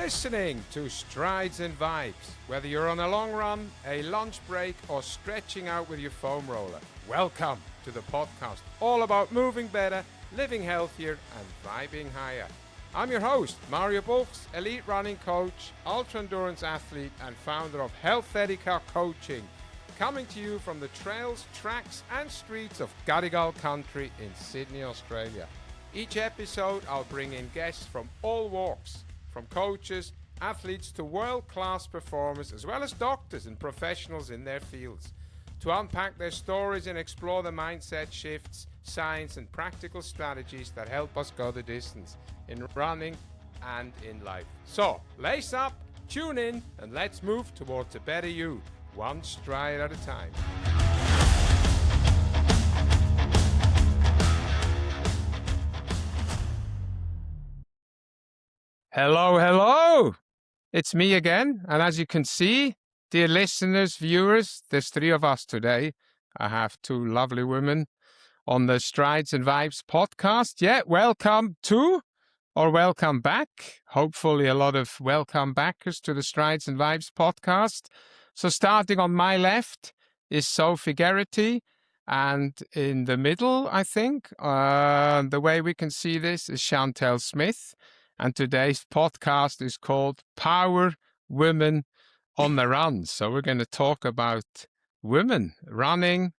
listening to Strides and Vibes. Whether you're on a long run, a lunch break, or stretching out with your foam roller, welcome to the podcast all about moving better, living healthier, and vibing higher. I'm your host, Mario Bulks, elite running coach, ultra endurance athlete, and founder of Healthetica Coaching, coming to you from the trails, tracks, and streets of Gadigal country in Sydney, Australia. Each episode, I'll bring in guests from all walks, from coaches, athletes to world-class performers, as well as doctors and professionals in their fields, to unpack their stories and explore the mindset shifts, science, and practical strategies that help us go the distance in running and in life. So, lace up, tune in, and let's move towards a better you, one stride at a time. Hello. It's me again. And as you can see, dear listeners, viewers, there's three of us today. I have two lovely women on the Strides and Vibes podcast. Yeah, welcome to, or welcome back. Hopefully a lot of welcome backers to the Strides and Vibes podcast. So starting on my left is Sophie Geraghty. And in the middle, I think, the way we can see this is Chantelle Smith. And today's podcast is called Power Women on the Run. So we're going to talk about women running,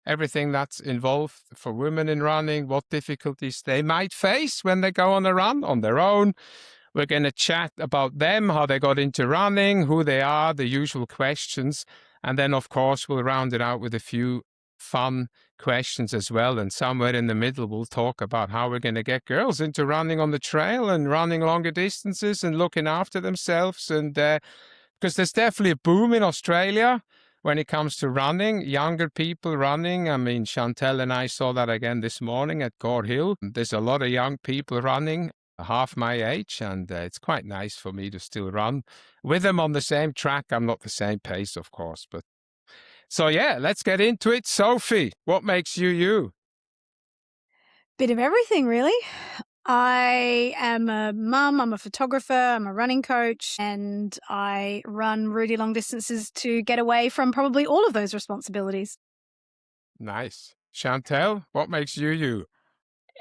everything that's involved for women in running, what difficulties they might face when they go on a run on their own. We're going to chat about them, how they got into running, who they are, the usual questions. And then, of course, we'll round it out with a few fun questions as well. And somewhere in the middle, we'll talk about how we're going to get girls into running on the trail and running longer distances and looking after themselves. And because there's definitely a boom in Australia when it comes to running, younger people running. I mean, Chantelle and I saw that again this morning at Gore Hill. There's a lot of young people running, half my age, and it's quite nice for me to still run with them on the same track. I'm not the same pace, of course, but so yeah, let's get into it. Sophie, what makes you you? Bit of everything, really. I am a mum, I'm a photographer, I'm a running coach, and I run really long distances to get away from probably all of those responsibilities. Nice. Chantelle, what makes you you?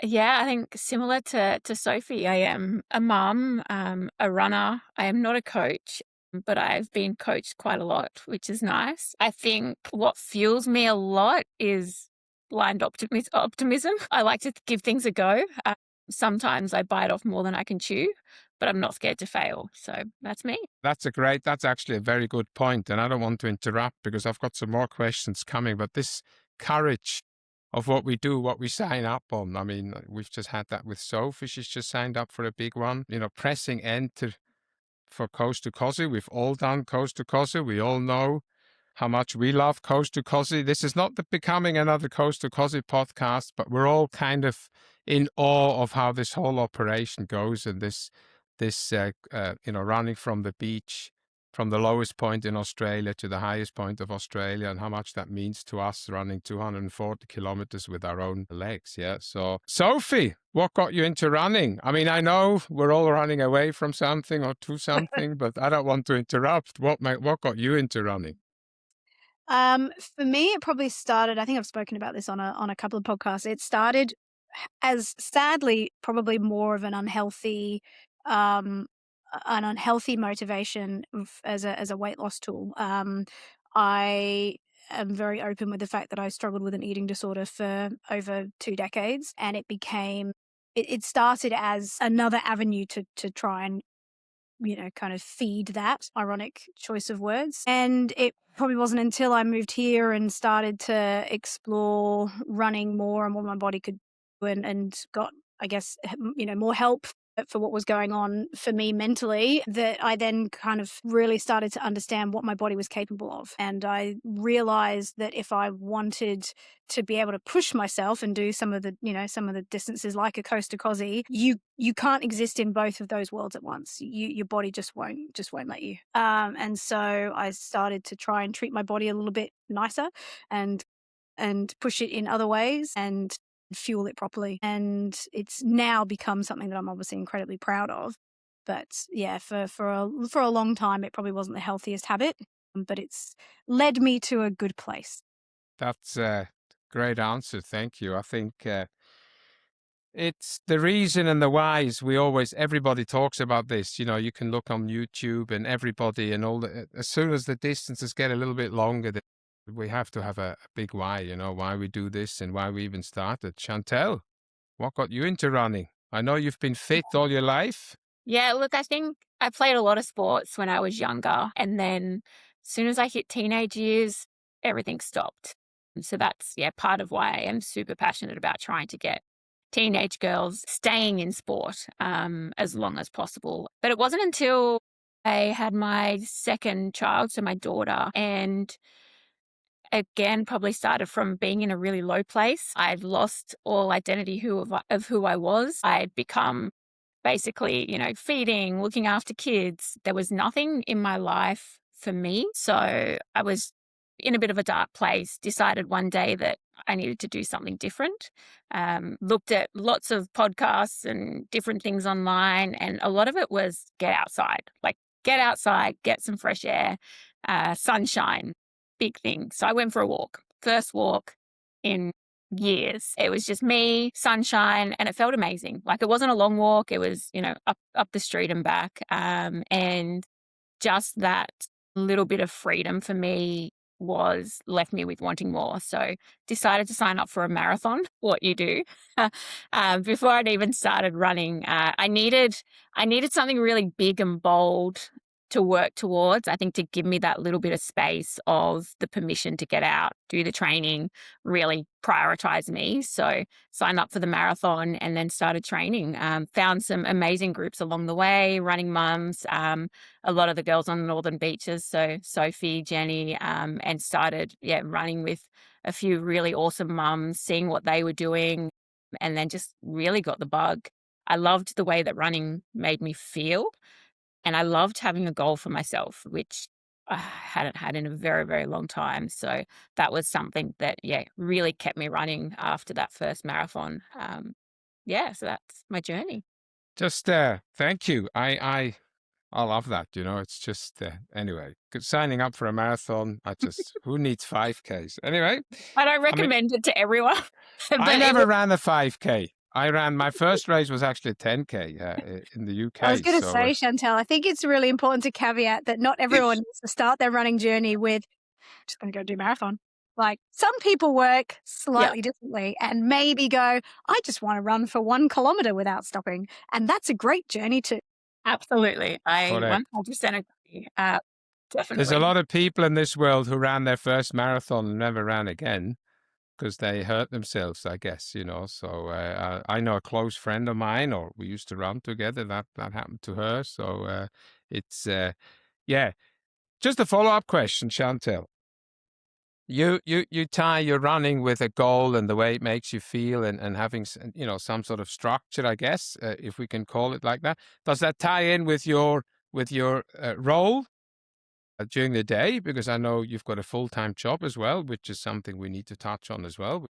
Yeah, I think similar to Sophie, I am a mum, a runner. I am not a coach, but I've been coached quite a lot, which is nice. I think what fuels me a lot is blind optimism. I like to give things a go. Sometimes I bite off more than I can chew, but I'm not scared to fail. So that's me. That's actually a very good point. And I don't want to interrupt because I've got some more questions coming, but this courage of what we do, what we sign up on. I mean, we've just had that with Sophie. She's just signed up for a big one, pressing enter for Coast to Cozy. We've all done Coast to Cozy. We all know how much we love Coast to Cozy. This is not becoming another Coast to Cozy podcast, but we're all kind of in awe of how this whole operation goes and this running from the beach, from the lowest point in Australia to the highest point of Australia, and how much that means to us running 240 kilometers with our own legs. Yeah. So, Sophie, what got you into running? I mean, I know we're all running away from something or to something, but I don't want to interrupt. What got you into running? For me, it probably started, I think I've spoken about this on a couple of podcasts. It started as, sadly, probably more of an unhealthy motivation as a weight loss tool. I am very open with the fact that I struggled with an eating disorder for over 2 decades, and it started as another avenue to try and kind of feed that. Ironic choice of words. And it probably wasn't until I moved here and started to explore running more and what my body could do and got, I guess, more help for what was going on for me mentally, that I then kind of really started to understand what my body was capable of. And I realized that if I wanted to be able to push myself and do some of the distances like a Coast to Cozy, you can't exist in both of those worlds at once. Your body just won't let you. And so I started to try and treat my body a little bit nicer and push it in other ways and fuel it properly. And it's now become something that I'm obviously incredibly proud of. But yeah, for a long time, it probably wasn't the healthiest habit, but it's led me to a good place. That's a great answer. Thank you. I think it's the reason and the whys. Everybody talks about this. You can look on YouTube and everybody and all as soon as the distances get a little bit longer, we have to have a big why, why we do this and why we even started. Chantelle, what got you into running? I know you've been fit all your life. Yeah, look, I think I played a lot of sports when I was younger. And then as soon as I hit teenage years, everything stopped. And so that's, part of why I am super passionate about trying to get teenage girls staying in sport as long as possible. But it wasn't until I had my second child, so my daughter, and again, probably started from being in a really low place. I'd lost all identity of who I was. I'd become basically, feeding, looking after kids. There was nothing in my life for me. So I was in a bit of a dark place, decided one day that I needed to do something different. Looked at lots of podcasts and different things online. And a lot of it was get outside, get some fresh air, sunshine, big thing. So I went for a walk, first walk in years. It was just me, sunshine, and it felt amazing. Like, it wasn't a long walk. It was, up the street and back. And just that little bit of freedom for me left me with wanting more. So decided to sign up for a marathon, what you do. Before I'd even started running, I needed something really big and bold to work towards, I think, to give me that little bit of space of the permission to get out, do the training, really prioritize me. So signed up for the marathon and then started training. Found some amazing groups along the way, running mums, a lot of the girls on the northern beaches. So Sophie, Jenny, and started running with a few really awesome mums, seeing what they were doing, and then just really got the bug. I loved the way that running made me feel. And I loved having a goal for myself, which I hadn't had in a very, very long time. So that was something that, really kept me running after that first marathon. So that's my journey. Just thank you. I love that. It's just anyway. Signing up for a marathon. Who needs 5Ks anyway? I don't recommend it to everyone. I never ran a 5K. My first race was actually a 10K in the UK. I was going to say, Chantelle, I think it's really important to caveat that not everyone needs to start their running journey with, just going to go do a marathon. Like, some people work slightly differently and maybe go, I just want to run for 1 kilometer without stopping. And that's a great journey too. Absolutely. I 100% agree. Definitely. There's a lot of people in this world who ran their first marathon and never ran again, because they hurt themselves, I guess, So I know a close friend of mine, or we used to run together, that happened to her. So it's, Just a follow-up question, Chantelle. You tie your running with a goal and the way it makes you feel, and having, some sort of structure, I guess, if we can call it like that. Does that tie in with your role during the day? Because I know you've got a full-time job as well, which is something we need to touch on as well.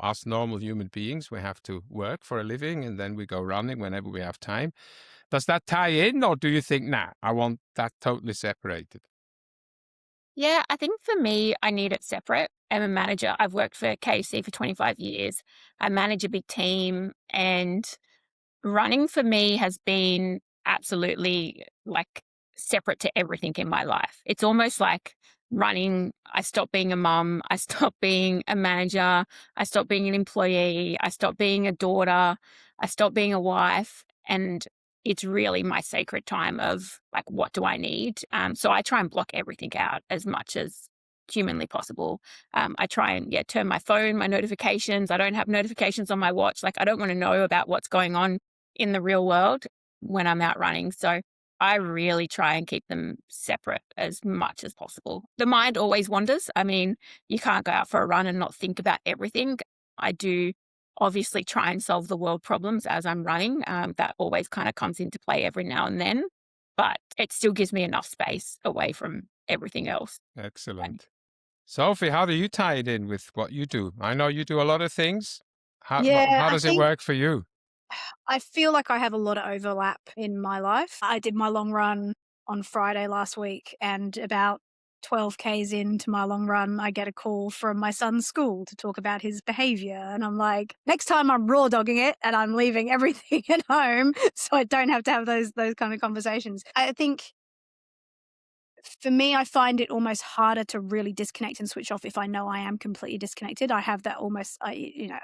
Us normal human beings, we have to work for a living, and then we go running whenever we have time. Does that tie in, or do you think, nah, I want that totally separated? Yeah, I think for me, I need it separate. I'm a manager. I've worked for KFC for 25 years. I manage a big team, and running for me has been absolutely separate to everything in my life. It's almost like running, I stopped being a mum, I stopped being a manager, I stopped being an employee, I stopped being a daughter, I stopped being a wife, and it's really my sacred time of what do I need? So I try and block everything out as much as humanly possible. I try and turn my phone, my notifications. I don't have notifications on my watch. I don't want to know about what's going on in the real world when I'm out running. So I really try and keep them separate as much as possible. The mind always wanders. I mean, you can't go out for a run and not think about everything. I do obviously try and solve the world problems as I'm running. That always kind of comes into play every now and then, but it still gives me enough space away from everything else. Excellent. Sophie, how do you tie it in with what you do? I know you do a lot of things. How does it work for you? I feel like I have a lot of overlap in my life. I did my long run on Friday last week, and about 12 Ks into my long run, I get a call from my son's school to talk about his behavior. And I'm like, next time I'm raw dogging it and I'm leaving everything at home so I don't have to have those kind of conversations. I think for me, I find it almost harder to really disconnect and switch off if I know I am completely disconnected. I have that almost,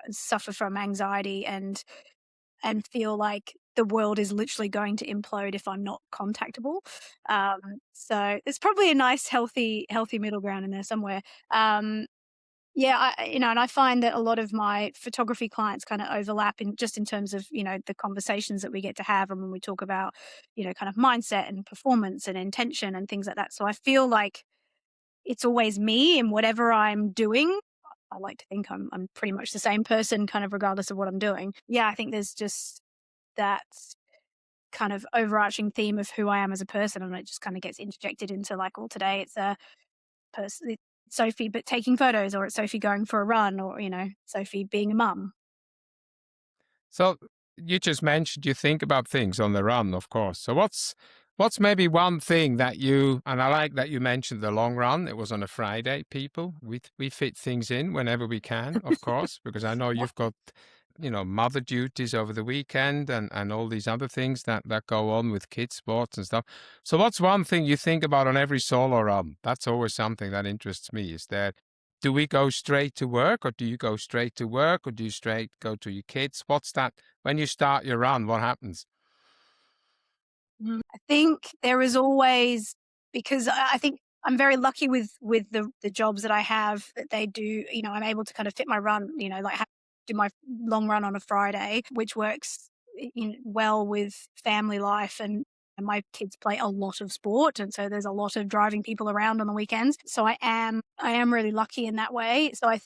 suffer from anxiety and feel like the world is literally going to implode if I'm not contactable. So there's probably a nice, healthy middle ground in there somewhere. Yeah, and I find that a lot of my photography clients kind of overlap in just in terms of, the conversations that we get to have and when we talk about, kind of mindset and performance and intention and things like that. So I feel like it's always me in whatever I'm doing. I like to think I'm pretty much the same person, kind of regardless of what I'm doing. Yeah, I think there's just that kind of overarching theme of who I am as a person, and it just kind of gets interjected into like, well, today it's a person, it's Sophie, but taking photos, or it's Sophie going for a run, or Sophie being a mum. So you just mentioned you think about things on the run, of course. So what's maybe one thing that you, and I like that you mentioned the long run. It was on a Friday, people. We fit things in whenever we can, of course, because I know you've got, mother duties over the weekend and all these other things that go on with kids sports and stuff. So what's one thing you think about on every solo run? That's always something that interests me. Is there, do we go straight to work, or do you go straight to work, or do you straight go to your kids? What's that? When you start your run, what happens? I think there is always, because I think I'm very lucky with the jobs that I have, that they do, I'm able to kind of fit my run, like do my long run on a Friday, which works well with family life, and my kids play a lot of sport, and so there's a lot of driving people around on the weekends. So I am really lucky in that way. So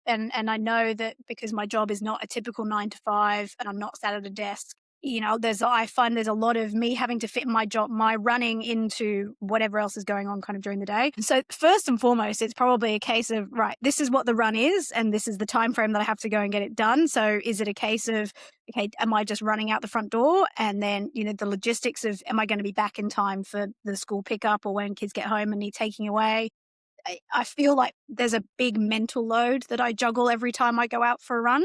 and I know that because my job is not a typical 9 to 5 and I'm not sat at a desk, I find there's a lot of me having to fit my running into whatever else is going on kind of during the day. So first and foremost, it's probably a case of, right, this is what the run is, and this is the time frame that I have to go and get it done. So is it a case of, okay, am I just running out the front door? And then, the logistics of, am I going to be back in time for the school pickup or when kids get home and need taking away? I feel like there's a big mental load that I juggle every time I go out for a run.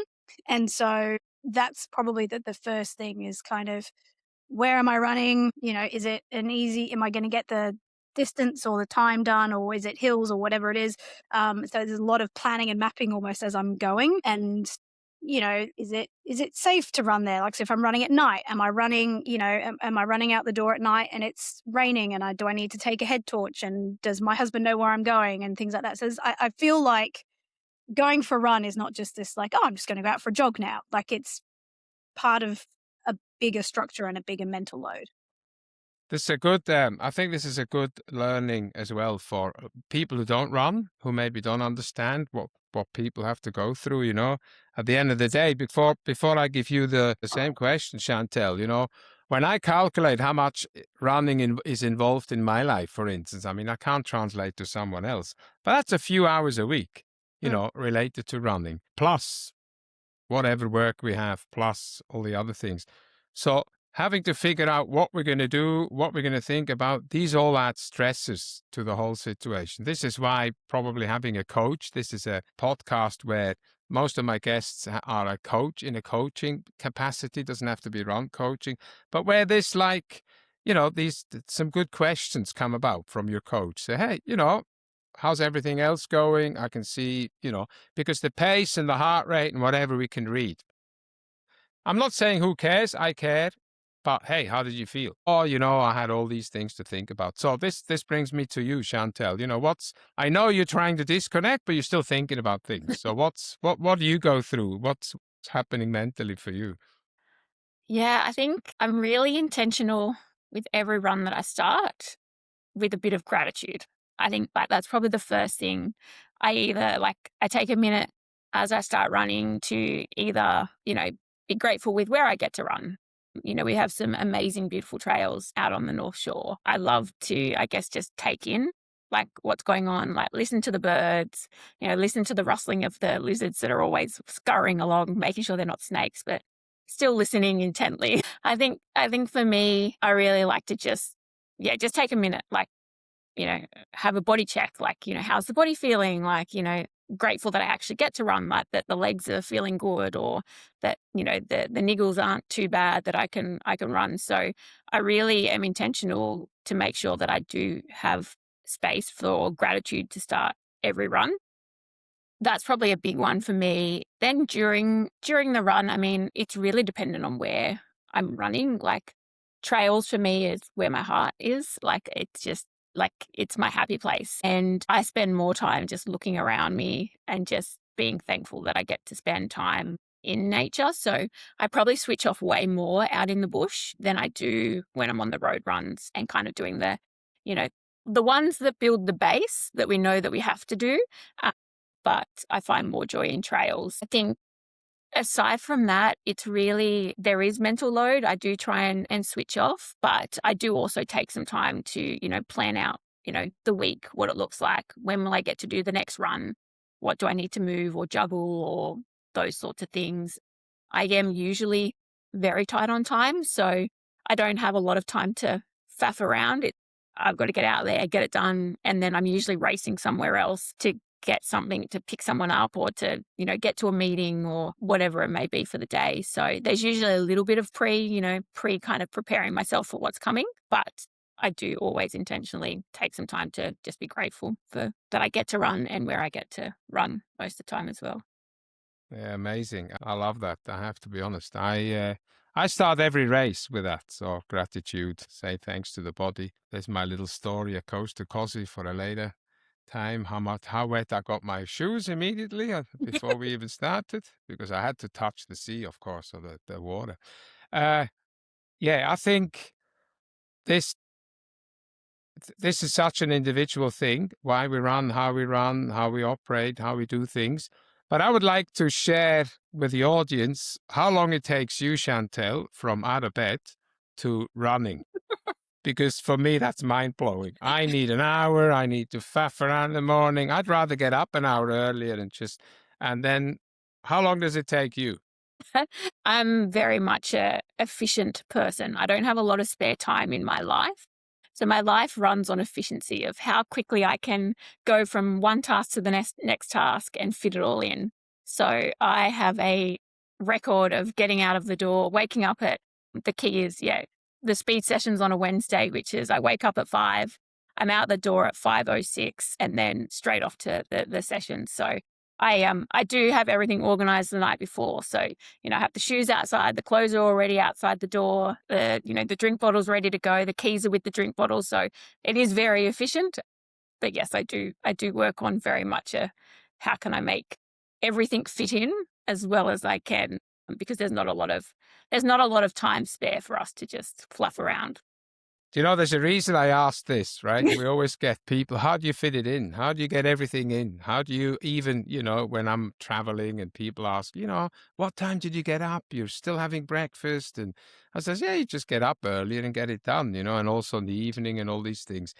And so that's probably the first thing is kind of, where am I running? Is it am I going to get the distance or the time done, or is it hills or whatever it is? So there's a lot of planning and mapping almost as I'm going. And is it safe to run there? Like, so if I'm running at night, am I running, am I running out the door at night and it's raining, and do I need to take a head torch, and does my husband know where I'm going, and things like that. So I feel like going for a run is not just this like, oh, I'm just going to go out for a jog now. Like, it's part of a bigger structure and a bigger mental load. This is a good, I think this is a good learning as well for people who don't run, who maybe don't understand what people have to go through, At the end of the day, before I give you the same question, Chantelle, when I calculate how much running is involved in my life, for instance, I mean, I can't translate to someone else, but that's a few hours a week, related to running, plus whatever work we have, plus all the other things. So having to figure out what we're going to do, what we're going to think about, these all add stresses to the whole situation. This is why probably having a coach, this is a podcast where most of my guests are a coach in a coaching capacity, doesn't have to be run coaching, but where this these some good questions come about from your coach. Say, hey, how's everything else going? I can see, because the pace and the heart rate and whatever we can read. I'm not saying who cares, I care, but hey, how did you feel? Oh, I had all these things to think about. So this brings me to you, Chantelle. I know you're trying to disconnect, but you're still thinking about things. So what do you go through? What's happening mentally for you? Yeah, I think I'm really intentional with every run that I start with a bit of gratitude. I think that's probably the first thing. I take a minute as I start running to either, be grateful with where I get to run. We have some amazing, beautiful trails out on the North Shore. I love to, I guess, just take in like what's going on, like listen to the birds, listen to the rustling of the lizards that are always scurrying along, making sure they're not snakes, but still listening intently. I think for me, I really like to just take a minute, like, have a body check, like, how's the body feeling? Like, grateful that I actually get to run, like that the legs are feeling good, or that, the niggles aren't too bad, that I can run. So I really am intentional to make sure that I do have space for gratitude to start every run. That's probably a big one for me. Then during the run, I mean, it's really dependent on where I'm running. Like, trails for me is where my heart is. Like, it's just like, it's my happy place. And I spend more time just looking around me and just being thankful that I get to spend time in nature. So I probably switch off way more out in the bush than I do when I'm on the road runs and kind of doing you know, the ones that build the base that we know that we have to do. But I find more joy in trails. I think aside from that, it's really, there is mental load. I do try and switch off, but I do also take some time to, plan out, the week, what it looks like. When will I get to do the next run? What do I need to move or juggle, or those sorts of things? I am usually very tight on time, so I don't have a lot of time to faff around. I've got to get out there, get it done, and then I'm usually racing somewhere else to get something, to pick someone up, or to, get to a meeting or whatever it may be for the day. So there's usually a little bit of pre kind of preparing myself for what's coming. But I do always intentionally take some time to just be grateful for that I get to run and where I get to run most of the time as well. Yeah, amazing. I love that. I have to be honest. I start every race with that. So gratitude, say thanks to the body. There's my little story, a coast to Cosi for a later time, how wet I got my shoes immediately before we even started, because I had to touch the sea, of course, or the water. I think this is such an individual thing, why we run, how we operate, how we do things. But I would like to share with the audience how long it takes you, Chantelle, from out of bed to running. Because for me, that's mind-blowing. I need an hour. I need to faff around in the morning. I'd rather get up an hour earlier and then how long does it take you? I'm very much a efficient person. I don't have a lot of spare time in my life. So my life runs on efficiency of how quickly I can go from one task to the next task and fit it all in. So I have a record of getting out of the door, waking up the key is, the speed sessions on a Wednesday, which is I wake up at 5, I'm out the door at 5:06, and then straight off to the session. So I do have everything organized the night before. So, I have the shoes outside, the clothes are already outside the door, the drink bottle's ready to go, the keys are with the drink bottle. So it is very efficient. But yes, I do work on very much how can I make everything fit in as well as I can, because there's not a lot of time spare for us to just fluff around. Do you know, there's a reason I asked this, right? We always get people, how do you fit it in? How do you get everything in? How do you even, when I'm traveling and people ask, what time did you get up? You're still having breakfast. And I says, yeah, you just get up earlier and get it done, and also in the evening and all these things.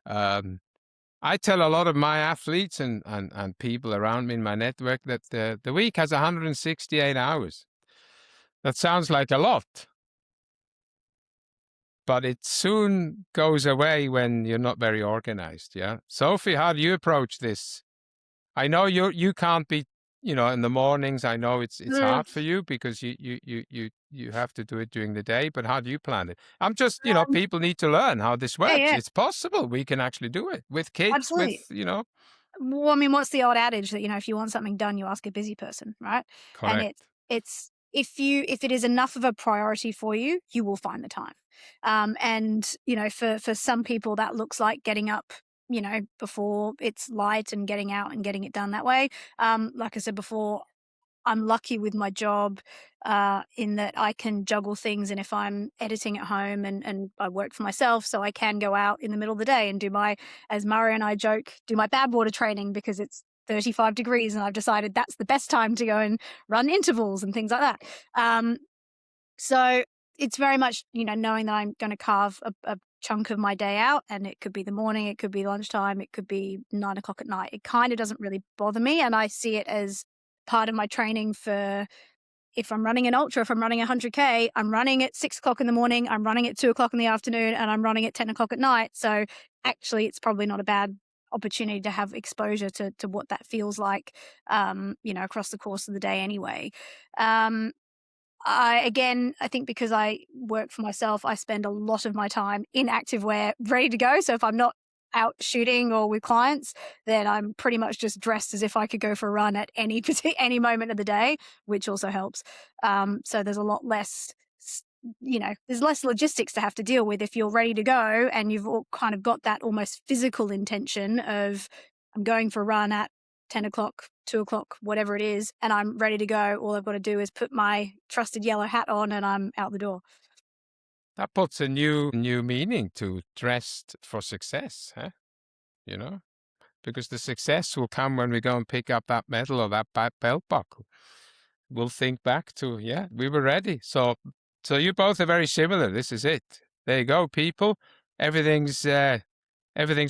I tell a lot of my athletes and people around me in my network that the week has 168 hours. That sounds like a lot, but it soon goes away when you're not very organized. Yeah. Sophie, how do you approach this? I know you can't be, in the mornings. I know it's hard for you because you have to do it during the day, but how do you plan it? I'm just, people need to learn how this works. Yeah. It's possible. We can actually do it with kids, Absolutely. Well, I mean, what's the old adage that, if you want something done, you ask a busy person, right? Correct. And it's if it is enough of a priority for you, you will find the time. And for some people that looks like getting up, before it's light and getting out and getting it done that way. Like I said before, I'm lucky with my job in that I can juggle things. And if I'm editing at home and I work for myself, so I can go out in the middle of the day and do as Murray and I joke, do my bad water training because it's 35 degrees and I've decided that's the best time to go and run intervals and things like that. So it's very much, knowing that I'm going to carve a chunk of my day out, and it could be the morning, it could be lunchtime, it could be 9 o'clock at night. It kind of doesn't really bother me, and I see it as part of my training for if I'm running an ultra, if I'm running 100K, I'm running at 6 o'clock in the morning, I'm running at 2 o'clock in the afternoon, and I'm running at 10 o'clock at night. So actually, it's probably not a bad opportunity to have exposure to what that feels like, across the course of the day anyway. I think because I work for myself, I spend a lot of my time in activewear ready to go. So if I'm not out shooting or with clients, then I'm pretty much just dressed as if I could go for a run at any moment of the day, which also helps. So there's a lot less, there's less logistics to have to deal with if you're ready to go and you've all kind of got that almost physical intention of I'm going for a run at 10 o'clock, 2 o'clock, whatever it is, and I'm ready to go. All I've got to do is put my trusted yellow hat on and I'm out the door. That puts a new meaning to dressed for success, huh? Because the success will come when we go and pick up that medal or that belt buckle. We'll think back to, we were ready. So you both are very similar. This is it. There you go, people. Everything's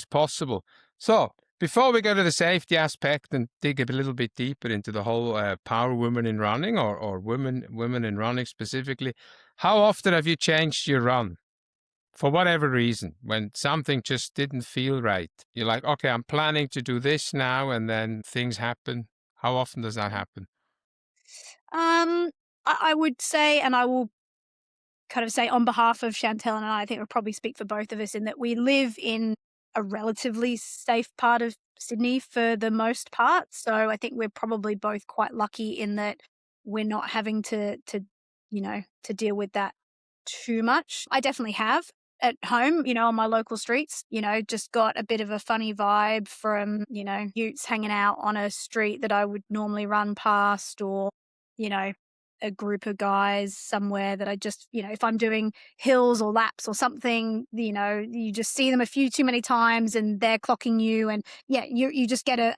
possible. So before we go to the safety aspect and dig a little bit deeper into the whole power women in running or women in running specifically, how often have you changed your run? For whatever reason, when something just didn't feel right, you're like, okay, I'm planning to do this now, and then things happen. How often does that happen? I would say, and I will kind of say on behalf of Chantelle and I think I'll probably speak for both of us in that we live in a relatively safe part of Sydney for the most part. So I think we're probably both quite lucky in that we're not having to deal with that too much. I definitely have at home, on my local streets, just got a bit of a funny vibe from, utes hanging out on a street that I would normally run past, or, a group of guys somewhere that I just, if I'm doing hills or laps or something, you just see them a few too many times and they're clocking you, and you just get a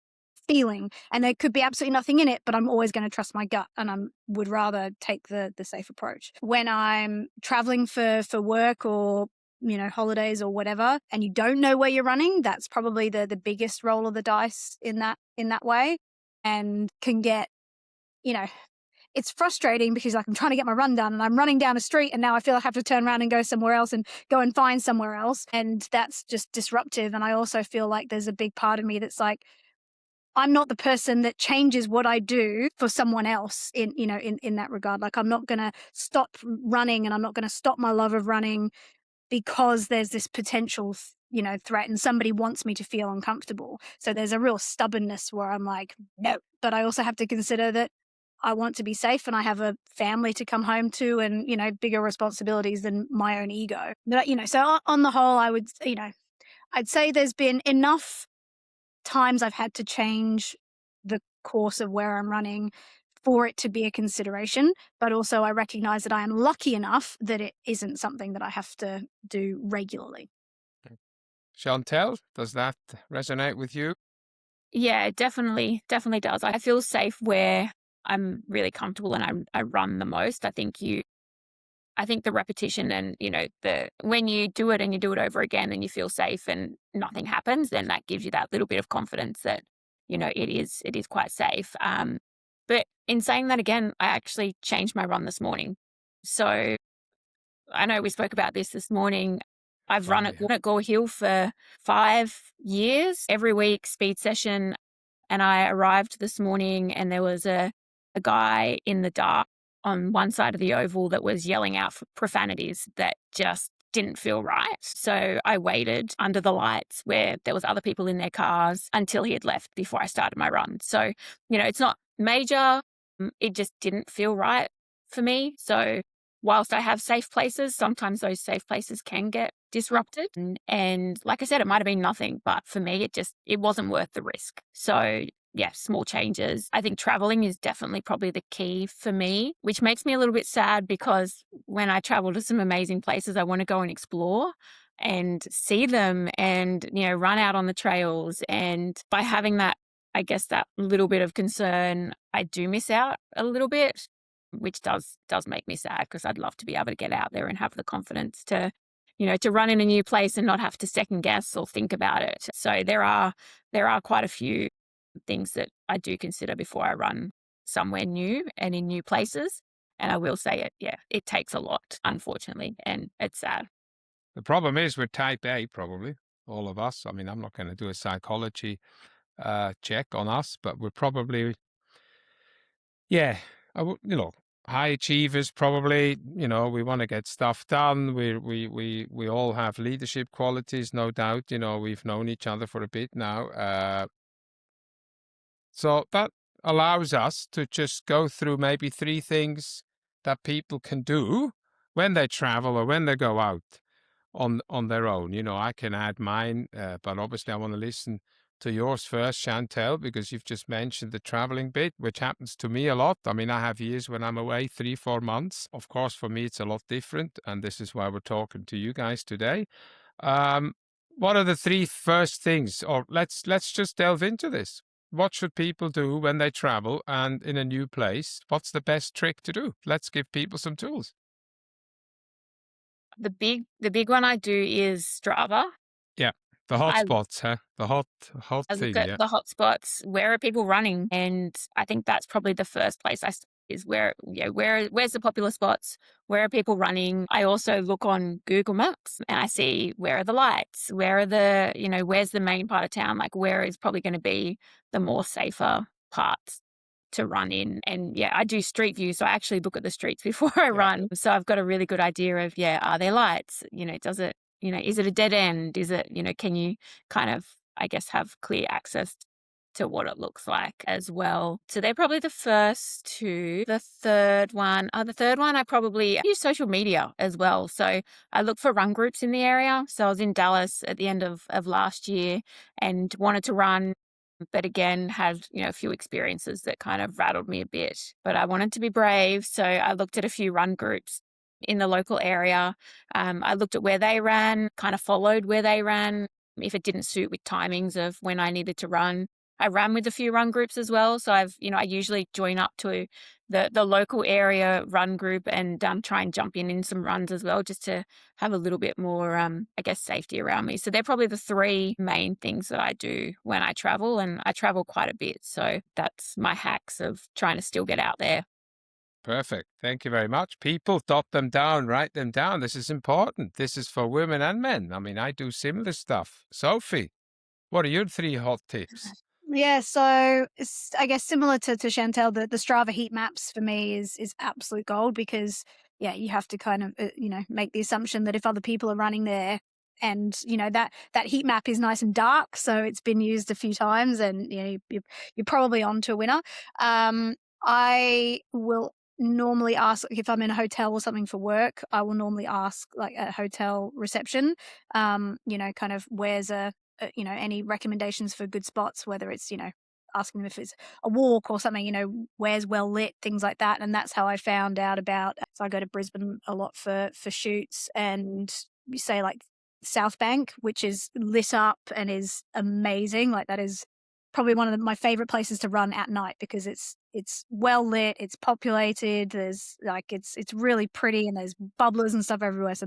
feeling, and there could be absolutely nothing in it, but I'm always going to trust my gut, and I would rather take the safe approach. When I'm traveling for work or holidays or whatever, and you don't know where you're running, that's probably the biggest roll of the dice in that way, and can get, it's frustrating because I'm trying to get my run done and I'm running down a street and now I feel I have to turn around and go somewhere else and go and find somewhere else, and that's just disruptive. And I also feel like there's a big part of me that's like, I'm not the person that changes what I do for someone else in that regard. Like, I'm not going to stop running and I'm not going to stop my love of running because there's this potential, threat and somebody wants me to feel uncomfortable. So there's a real stubbornness where I'm like, no. But I also have to consider that I want to be safe and I have a family to come home to and, bigger responsibilities than my own ego. But, so on the whole, I would, I'd say there's been enough times I've had to change the course of where I'm running for it to be a consideration. But also I recognize that I am lucky enough that it isn't something that I have to do regularly. Chantelle, does that resonate with you? Yeah, it definitely does. I feel safe where I'm really comfortable and I run the most. I think the repetition and, when you do it and you do it over again and you feel safe and nothing happens, then that gives you that little bit of confidence that, it is quite safe. But in saying that again, I actually changed my run this morning. So I know we spoke about this morning. I've run at Gore Hill for 5 years, every week, speed session. And I arrived this morning and there was a guy in the dark on one side of the oval that was yelling out profanities that just didn't feel right. So I waited under the lights where there was other people in their cars until he had left before I started my run. So, it's not major. It just didn't feel right for me. So whilst I have safe places, sometimes those safe places can get disrupted. And like I said, it might have been nothing, but for me, it wasn't worth the risk. So yeah, small changes. I think traveling is definitely probably the key for me, which makes me a little bit sad because when I travel to some amazing places, I want to go and explore and see them and, run out on the trails. And by having that, I guess that little bit of concern, I do miss out a little bit, which does make me sad because I'd love to be able to get out there and have the confidence to, to run in a new place and not have to second guess or think about it. So there are quite a few things that I do consider before I run somewhere new and in new places. And I will say it takes a lot, unfortunately, and it's sad. The problem is we're type A, probably, all of us. I mean, I'm not going to do a psychology check on us, but we're probably, yeah, high achievers probably. We want to get stuff done. We all have leadership qualities, no doubt. We've known each other for a bit now. So that allows us to just go through maybe 3 things that people can do when they travel or when they go out on their own. I can add mine, but obviously I want to listen to yours first, Chantelle, because you've just mentioned the traveling bit, which happens to me a lot. I mean, I have years when I'm away 3-4 months. Of course, for me, it's a lot different, and this is why we're talking to you guys today. What are the 3 first things? Or let's just delve into this. What should people do when they travel and in a new place? What's the best trick to do? Let's give people some tools. The big one I do is Strava. Yeah, the hot I spots, huh? The hot I look thing, at yeah. the hotspots. Where are people running? And I think that's probably the first place I start is where's the popular spots? Where are people running? I also look on Google Maps and I see where are the lights? Where are where's the main part of town? Like where is probably going to be the more safer parts to run in. And I do street view. So I actually look at the streets before I run. So I've got a really good idea of, are there lights? Does it, is it a dead end? Is it, can you kind of, I guess, have clear access to what it looks like as well. So they're probably the first 2. The third one, I probably use social media as well. So I look for run groups in the area. So I was in Dallas at the end of last year and wanted to run, but again, had, a few experiences that kind of rattled me a bit. But I wanted to be brave. So I looked at a few run groups in the local area. I looked at where they ran, kind of followed where they ran. If it didn't suit with timings of when I needed to run, I ran with a few run groups as well. So I usually join up to the local area run group and try and jump in some runs as well, just to have a little bit more, I guess, safety around me. So they're probably the 3 main things that I do when I travel, and I travel quite a bit. So that's my hacks of trying to still get out there. Perfect. Thank you very much. People, jot them down, write them down. This is important. This is for women and men. I mean, I do similar stuff. Sophie, what are your 3 hot tips? Yeah, so it's, I guess, similar to Chantelle, the Strava heat maps for me is absolute gold because, you have to kind of, make the assumption that if other people are running there and, that heat map is nice and dark, so it's been used a few times and, you're probably on to a winner. I will normally ask, if I'm in a hotel or something for work, I will normally ask like a hotel reception, kind of where's any recommendations for good spots, whether it's, asking them if it's a walk or something, where's well lit, things like that. And that's how I found out about, so I go to Brisbane a lot for shoots, and you say like South Bank, which is lit up and is amazing. Like that is probably one of my favorite places to run at night because it's well lit, it's populated, there's like it's really pretty and there's bubblers and stuff everywhere. So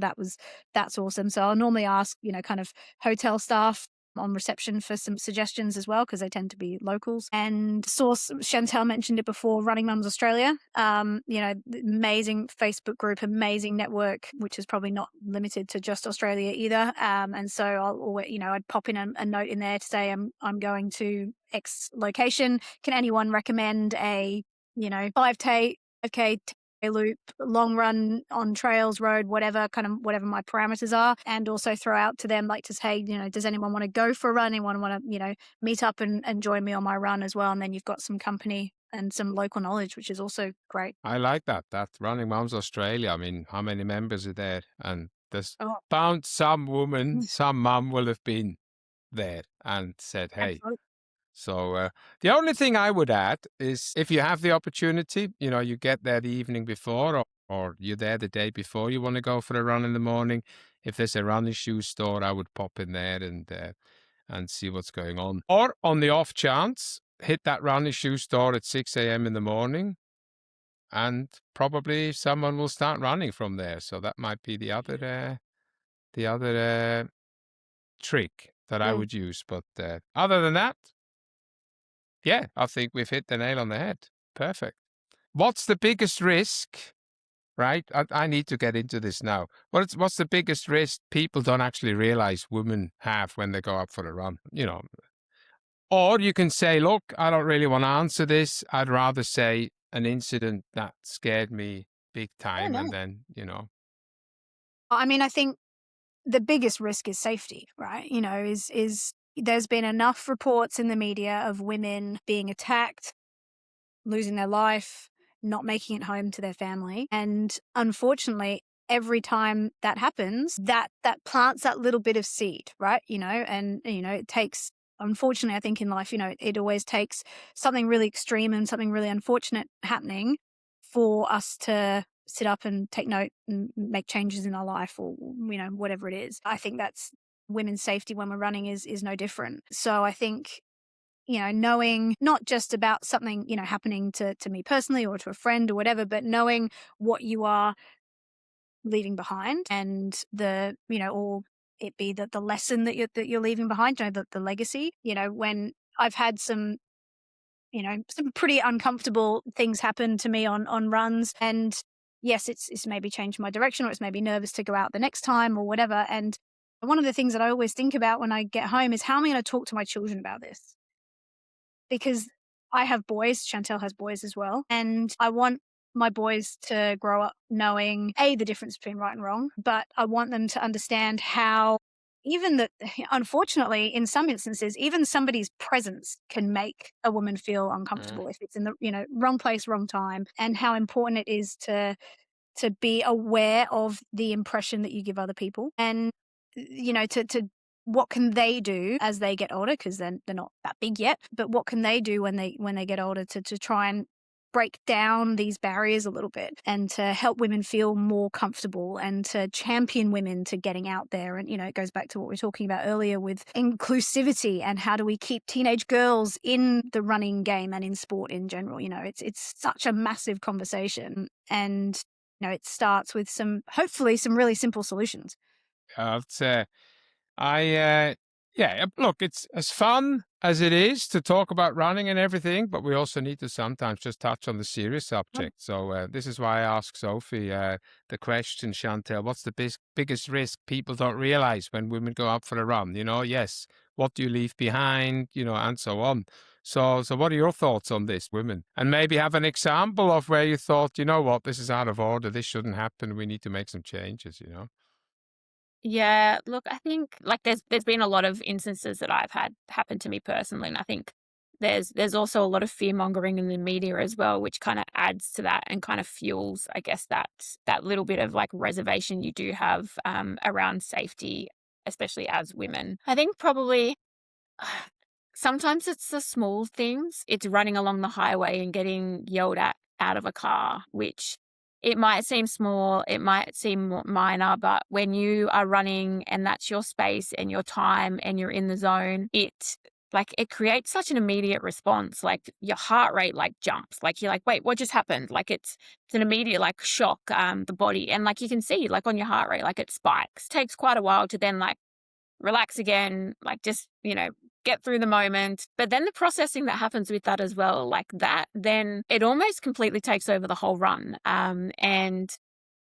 that's awesome. So I'll normally ask, kind of hotel staff on reception for some suggestions as well because they tend to be locals. And source, Chantelle mentioned it before, Running Mums Australia, amazing Facebook group, amazing network, which is probably not limited to just Australia either. And so I'll always, I'd pop in a note in there to say I'm going to X location. Can anyone recommend a 5K loop, long run on trails, road, whatever my parameters are, and also throw out to them like to say, does anyone want to go for a run? Anyone want to, meet up and join me on my run as well? And then you've got some company and some local knowledge, which is also great. I like that. That's Running Mums Australia. I mean, how many members are there? And there's found some woman, some mum will have been there and said, hey. Absolutely. So the only thing I would add is if you have the opportunity, you get there the evening before or you're there the day before you want to go for a run in the morning. If there's a running shoe store, I would pop in there and see what's going on. Or on the off chance, hit that running shoe store at 6 a.m. in the morning and probably someone will start running from there. So that might be the other trick that I would use. But other than that, yeah, I think we've hit the nail on the head. Perfect. What's the biggest risk right? I need to get into this now. What's the biggest risk people don't actually realize women have when they go out for a run? Or you can say, look, I don't really want to answer this. I'd rather say an incident that scared me big time. no. And then, I mean, I think the biggest risk is safety, right? Is there's been enough reports in the media of women being attacked, losing their life, not making it home to their family. And unfortunately, every time that happens, that plants that little bit of seed, right? And it takes, unfortunately, I think in life, it always takes something really extreme and something really unfortunate happening for us to sit up and take note and make changes in our life, or whatever it is. I think that's women's safety when we're running is no different. So I think knowing not just about something, happening to me personally or to a friend or whatever, but knowing what you are leaving behind and or it be the lesson that you're leaving behind, the legacy. When I've had some pretty uncomfortable things happen to me on runs, and yes, it's maybe changed my direction, or it's maybe nervous to go out the next time or whatever. And one of the things that I always think about when I get home is, how am I going to talk to my children about this? Because I have boys, Chantelle has boys as well, and I want my boys to grow up knowing, the difference between right and wrong, but I want them to understand how unfortunately, in some instances, even somebody's presence can make a woman feel uncomfortable if it's in the, wrong place, wrong time, and how important it is to be aware of the impression that you give other people, and to what can they do as they get older, because they're not that big yet, but what can they do when they get older to try and break down these barriers a little bit, and to help women feel more comfortable, and to champion women to getting out there. And it goes back to what we were talking about earlier with inclusivity, and how do we keep teenage girls in the running game and in sport in general. It's such a massive conversation, and it starts with hopefully some really simple solutions. Yeah, look, it's as fun as it is to talk about running and everything, but we also need to sometimes just touch on the serious subject. So this is why I asked Sophie the question, Chantelle, what's the biggest risk people don't realize when women go out for a run? Yes, what do you leave behind, and so on. So what are your thoughts on this, women? And maybe have an example of where you thought, what, this is out of order, this shouldn't happen, we need to make some changes. Yeah, look, I think like there's been a lot of instances that I've had happen to me personally, and I think there's also a lot of fear mongering in the media as well, which kind of adds to that and kind of fuels, I guess, that little bit of like reservation you do have around safety, especially as women. I think probably sometimes it's the small things. It's running along the highway and getting yelled at out of a car, which it might seem small, it might seem minor, but when you are running and that's your space and your time and you're in the zone, it creates such an immediate response. Like your heart rate like jumps. Like you're like, wait, what just happened? Like it's an immediate like shock, the body. And like you can see like on your heart rate, like it spikes. Takes quite a while to then like relax again, like just, get through the moment. But then the processing that happens with that as well, like that, then it almost completely takes over the whole run. And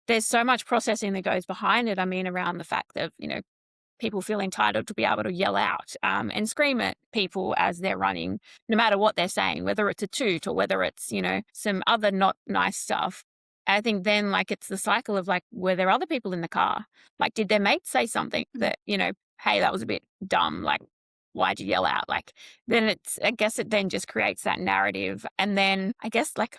there's so much processing that goes behind it. I mean, around the fact that, people feel entitled to be able to yell out and scream at people as they're running, no matter what they're saying, whether it's a toot or whether it's, some other not nice stuff. I think then like it's the cycle of like, were there other people in the car? Like, did their mates say something that, hey, that was a bit dumb. Like, why'd you yell out? Like, then I guess it then just creates that narrative. And then I guess like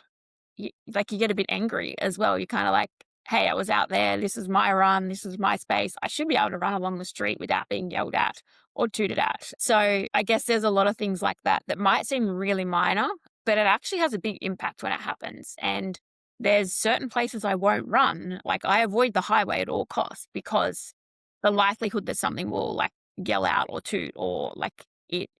you get a bit angry as well. You're kind of like, hey, I was out there. This is my run. This is my space. I should be able to run along the street without being yelled at or tooted at. So I guess there's a lot of things like that might seem really minor, but it actually has a big impact when it happens. And there's certain places I won't run. Like I avoid the highway at all costs because the likelihood that something will like yell out or toot or like it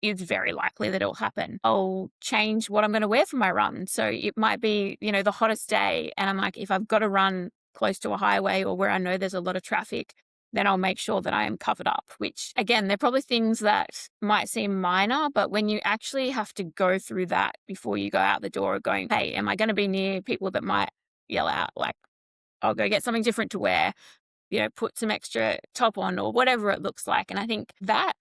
is very likely that it'll happen. I'll change what I'm going to wear for my run. So it might be, the hottest day. And I'm like, if I've got to run close to a highway or where I know there's a lot of traffic, then I'll make sure that I am covered up, which again, they're probably things that might seem minor, but when you actually have to go through that before you go out the door going, hey, am I going to be near people that might yell out? Like, I'll go get something different to wear, put some extra top on or whatever it looks like. And I think that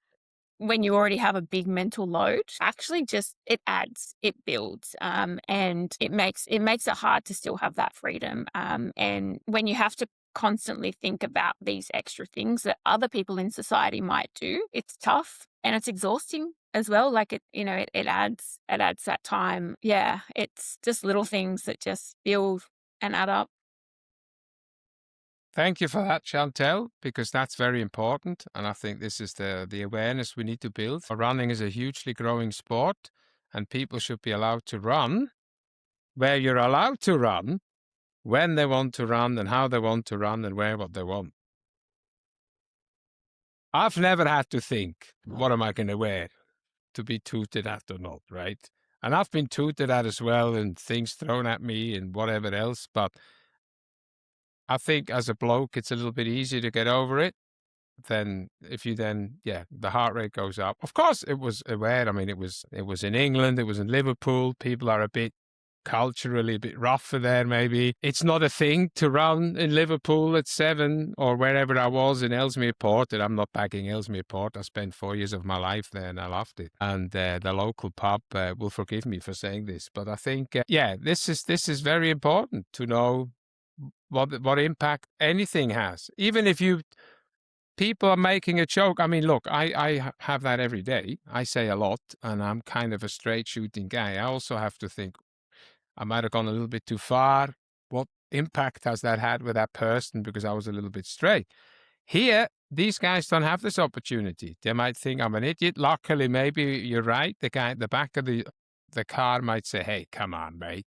when you already have a big mental load, actually it adds, it builds, and it makes it hard to still have that freedom. And when you have to constantly think about these extra things that other people in society might do, it's tough and it's exhausting as well. Like it adds that time. Yeah, it's just little things that just build and add up. Thank you for that, Chantelle, because that's very important. And I think this is the awareness we need to build. Running is a hugely growing sport, and people should be allowed to run where you're allowed to run, when they want to run, and how they want to run, and wear what they want. I've never had to think, what am I going to wear to be tooted at or not, right? And I've been tooted at as well, and things thrown at me and whatever else. But I think as a bloke, it's a little bit easier to get over it than if you the heart rate goes up. Of course, it was aware. I mean, it was in England, it was in Liverpool. People are a bit culturally a bit rougher there, maybe. It's not a thing to run in Liverpool at 7 or wherever I was in Ellesmere Port, and I'm not bagging Ellesmere Port. I spent 4 years of my life there and I loved it. And the local pub will forgive me for saying this, but I think, this is very important to know what impact anything has. Even if people are making a joke. I mean, look, I have that every day. I say a lot, and I'm kind of a straight shooting guy. I also have to think, I might have gone a little bit too far. What impact has that had with that person because I was a little bit straight? Here, these guys don't have this opportunity. They might think I'm an idiot. Luckily, maybe you're right. The guy at the back of the car might say, hey, come on, mate.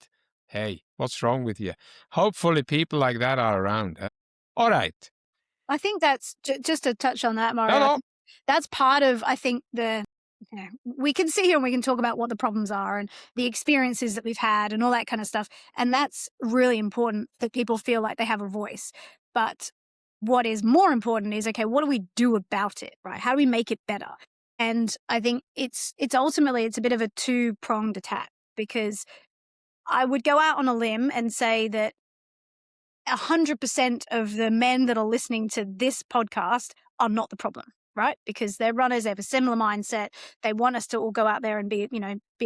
Hey, what's wrong with you? Hopefully people like that are around. All right. I think that's just to touch on that, Mario. No. That's part of, I think, we can sit here and we can talk about what the problems are and the experiences that we've had and all that kind of stuff. And that's really important that people feel like they have a voice. But what is more important is, okay, what do we do about it, right? How do we make it better? And I think it's ultimately, it's a bit of a two-pronged attack, because I would go out on a limb and say that 100% of the men that are listening to this podcast are not the problem, right? Because they're runners, they have a similar mindset. They want us to all go out there and be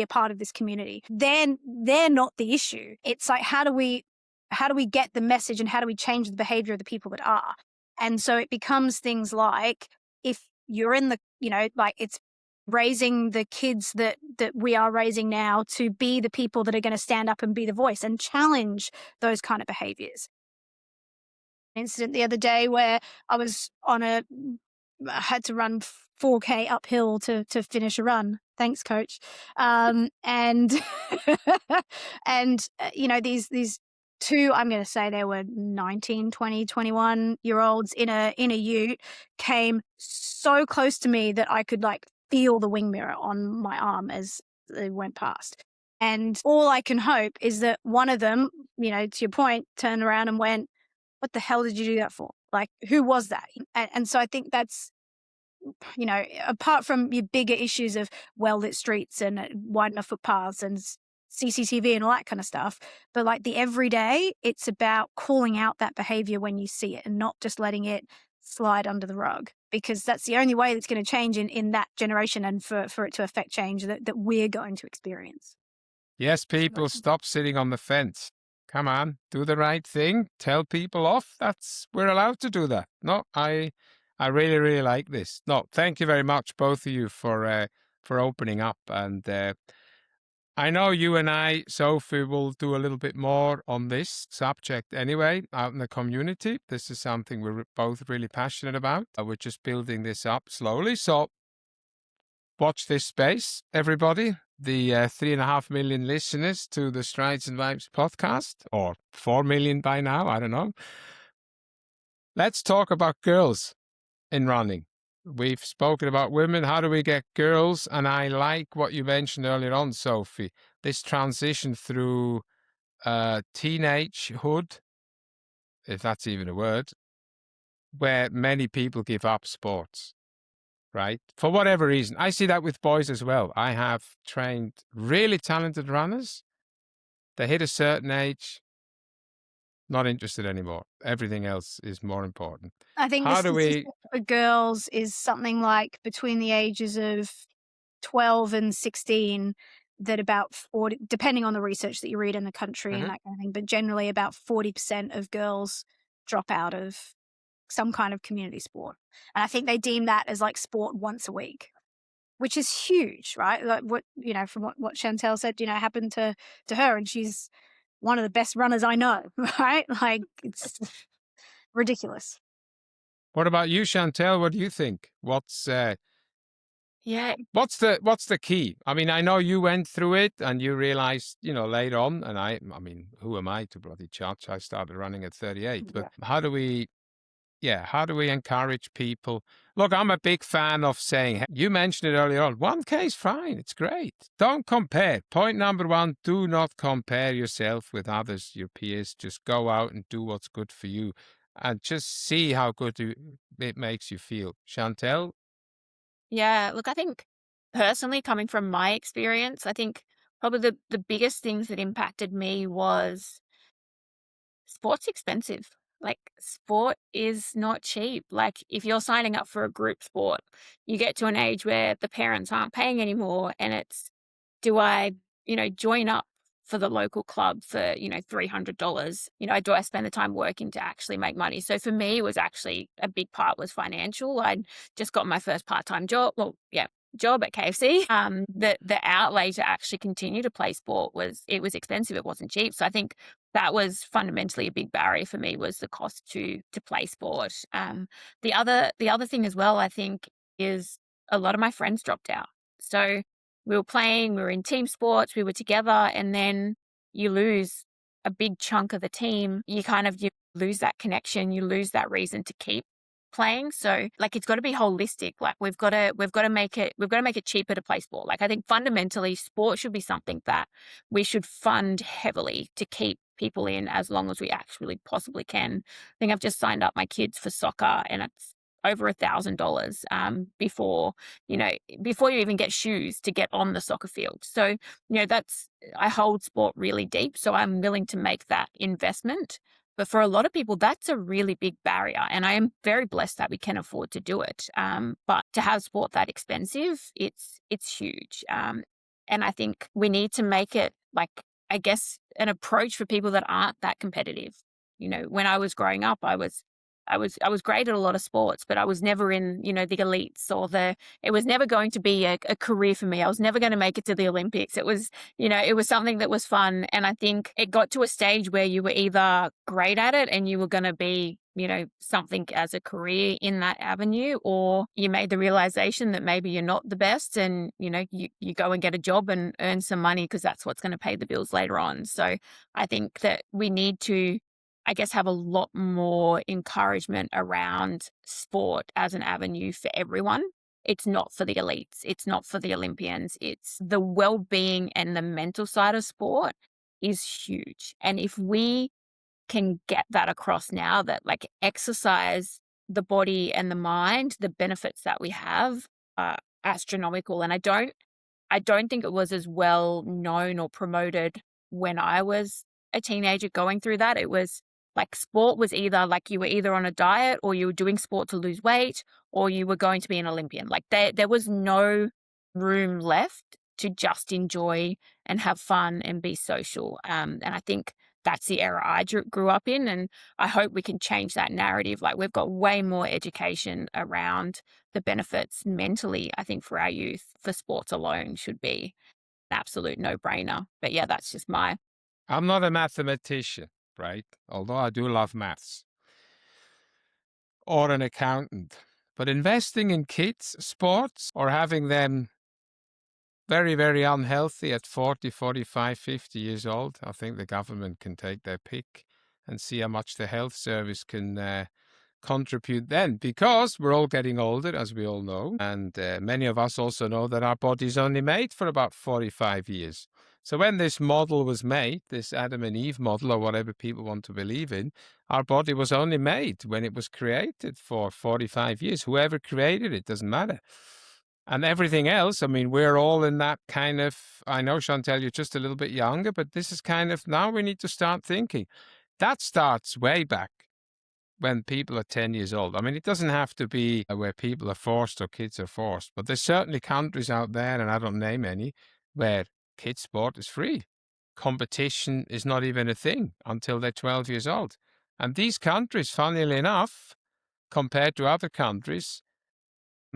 a part of this community. Then they're not the issue. It's like, how do we get the message and how do we change the behavior of the people that are? And so it becomes things like, if you're in the, it's raising the kids that we are raising now to be the people that are going to stand up and be the voice and challenge those kind of behaviors. Incident the other day where I had to run 4K uphill to finish a run. Thanks, coach. And these two, I'm going to say they were 19, 20, 21-year-olds in a ute, came so close to me that I could feel the wing mirror on my arm as they went past. And all I can hope is that one of them, to your point, turned around and went, what the hell did you do that for? Who was that? And so I think that's, apart from your bigger issues of well-lit streets and wide enough footpaths and CCTV and all that kind of stuff, but the everyday, it's about calling out that behavior when you see it and not just letting it slide under the rug, because that's the only way that's going to change in that generation and for it to affect change that we're going to experience. Yes, people, stop sitting on the fence. Come on, do the right thing. Tell people off. We're allowed to do that. No, I really, really like this. No, thank you very much, both of you, for opening up. And I know you and I, Sophie, will do a little bit more on this subject anyway out in the community. This is something we're both really passionate about. We're just building this up slowly. So watch this space, everybody. The 3.5 million listeners to the Strides and Vibes podcast, or 4 million by now, I don't know. Let's talk about girls in running. We've spoken about women. How do we get girls? And I like what you mentioned earlier on, Sophie, this transition through teenagehood, if that's even a word, where many people give up sports. Right? For whatever reason. I see that with boys as well. I have trained really talented runners. They hit a certain age, Not interested anymore. Everything else is more important. I think the How do we? statistic for girls is something like between the ages of 12 and 16, that about 40, depending on the research that you read in the country and that kind of thing, but generally about 40% of girls drop out of some kind of community sport. And I think they deem that as like sport once a week, which is huge, right? Like what, from what Chantelle said, happened to her, and she's one of the best runners I know, right? Like, it's ridiculous. What about you, Chantelle? What do you think? Yeah, What's the key? I mean, I know you went through it and you realized, later on, and I mean, who am I to bloody judge? I started running at 38. But how do we encourage people? Look, I'm a big fan of saying, you mentioned it earlier on, 1K is fine. It's great. Don't compare. Point number one, do not compare yourself with others, your peers. Just go out and do what's good for you and just see how good it makes you feel. Chantelle? Yeah, look, I think personally, coming from my experience, I think probably the biggest things that impacted me was sport's expensive. Like, sport is not cheap. Like, if you're signing up for a group sport, you get to an age where the parents aren't paying anymore, and it's, do I, join up for the local club for, $300? Do I spend the time working to actually make money? So for me, it was actually a big part was financial. I'd just got my first part-time job. Well, yeah, job at KFC. The outlay to actually continue to play sport was expensive. It wasn't cheap. So I think that was fundamentally a big barrier for me, was the cost to play sport. The other thing as well, I think, is a lot of my friends dropped out. So we were playing, we were in team sports, we were together, and then you lose a big chunk of the team. You lose that connection, you lose that reason to keep playing. So like, it's got to be holistic. Like, we've got to make it cheaper to play sport. Like, I think fundamentally sport should be something that we should fund heavily to keep people in as long as we actually possibly can. I think I've just signed up my kids for soccer, and it's over $1,000 before you even get shoes to get on the soccer field. So, I hold sport really deep, so I'm willing to make that investment. But for a lot of people, that's a really big barrier. And I am very blessed that we can afford to do it. But to have sport that expensive, it's huge. And I think we need to make it, like, I guess, an approach for people that aren't that competitive. When I was growing up, I was great at a lot of sports, but I was never in, the elites, or it was never going to be a career for me. I was never going to make it to the Olympics. It was, it was something that was fun. And I think it got to a stage where you were either great at it and you were going to be, something as a career in that avenue, or you made the realization that maybe you're not the best, and, you go and get a job and earn some money because that's what's going to pay the bills later on. So I think that we need to, I guess, have a lot more encouragement around sport as an avenue for everyone. It's not for the elites. It's not for the Olympians. It's the well-being and the mental side of sport is huge. And if we can get that across now, that like exercise, the body and the mind, the benefits that we have are astronomical. And I don't think it was as well known or promoted when I was a teenager going through that. It was like, sport was either like, you were either on a diet, or you were doing sport to lose weight, or you were going to be an Olympian. Like, there was no room left to just enjoy and have fun and be social. And I think that's the era I grew up in. And I hope we can change that narrative. Like, we've got way more education around the benefits mentally, I think, for our youth. For sports alone should be an absolute no-brainer. But yeah, that's just I'm not a mathematician, right? Although I do love maths. Or an accountant. But investing in kids' sports, or having them very, very unhealthy at 40, 45, 50 years old, I think the government can take their pick and see how much the health service can contribute then, because we're all getting older, as we all know. And many of us also know that our body's only made for about 45 years. So when this model was made, this Adam and Eve model, or whatever people want to believe in, our body was only made when it was created for 45 years. Whoever created it, doesn't matter. And everything else, I mean, we're all in that kind of, I know, Chantelle, you're just a little bit younger, but this is kind of, now we need to start thinking, that starts way back when people are 10 years old. I mean, it doesn't have to be where people are forced or kids are forced, but there's certainly countries out there, and I don't name any, where kids sport is free. Competition is not even a thing until they're 12 years old. And these countries, funnily enough, compared to other countries,